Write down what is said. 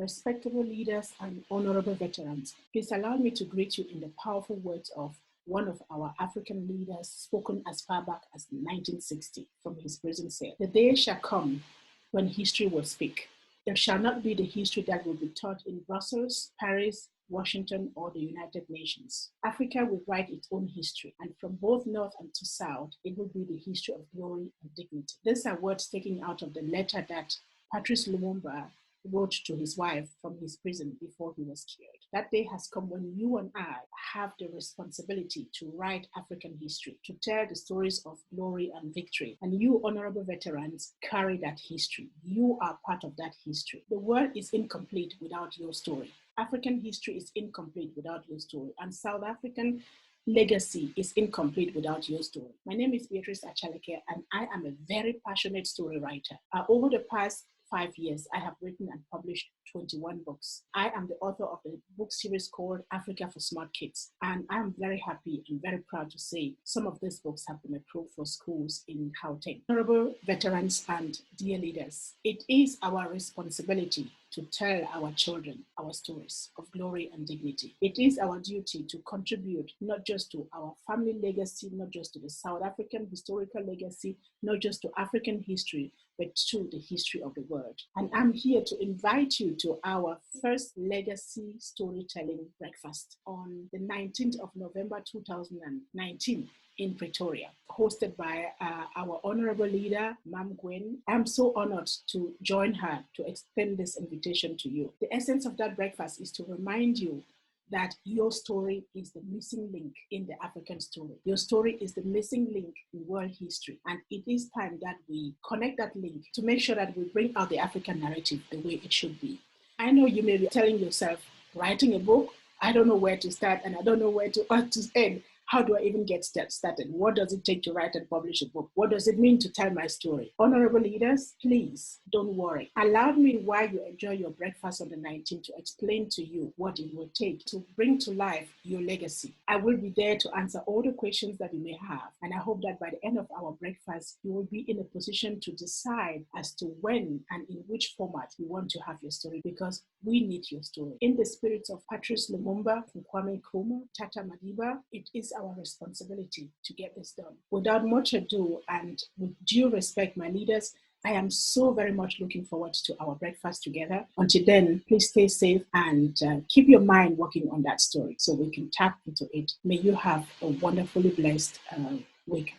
respectable leaders and honorable veterans, please allow me to greet you in the powerful words of one of our African leaders spoken as far back as 1960 from his prison cell. The day shall come when history will speak. It shall not be the history that will be taught in Brussels, Paris, Washington, or the United Nations. Africa will write its own history, and from both north and to south, it will be the history of glory and dignity. These are words taken out of the letter that Patrice Lumumba wrote to his wife from his prison before he was killed. That day has come when you and I have the responsibility to write African history, to tell the stories of glory and victory. And you, honorable veterans, carry that history. You are part of that history. The world is incomplete without your story. African history is incomplete without your story. And South African legacy is incomplete without your story. My name is B.Achaleke, and I am a very passionate story writer. Over the past 5 years, I have written and published 21 books. I am the author of the book series called Africa for Smart Kids, and I'm very happy and very proud to say some of these books have been approved for schools in Gauteng. Honorable veterans and dear leaders, it is our responsibility to tell our children our stories of glory and dignity. It is our duty to contribute not just to our family legacy, not just to the South African historical legacy, not just to African history, but to the history of the world. And I'm here to invite you to our first legacy storytelling breakfast on the 19th of November 2019 in Pretoria, hosted by our honorable leader, Mam Gwen. I'm so honored to join her to extend this invitation to you. The essence of that breakfast is to remind you that your story is the missing link in the African story. Your story is the missing link in world history. And it is time that we connect that link to make sure that we bring out the African narrative the way it should be. I know you may be telling yourself, writing a book, I don't know where to start and I don't know where to end. How do I even get started? What does it take to write and publish a book? What does it mean to tell my story? Honorable leaders, please don't worry. Allow me while you enjoy your breakfast on the 19th to explain to you what it will take to bring to life your legacy. I will be there to answer all the questions that you may have. And I hope that by the end of our breakfast, you will be in a position to decide as to when and in which format you want to have your story, because we need your story. In the spirits of Patrice Lumumba, Kwame Nkrumah, Tata Madiba, it is our responsibility to get this done. Without much ado and with due respect, my leaders, I am so very much looking forward to our breakfast together. Until then, please stay safe and keep your mind working on that story so we can tap into it. May you have a wonderfully blessed week.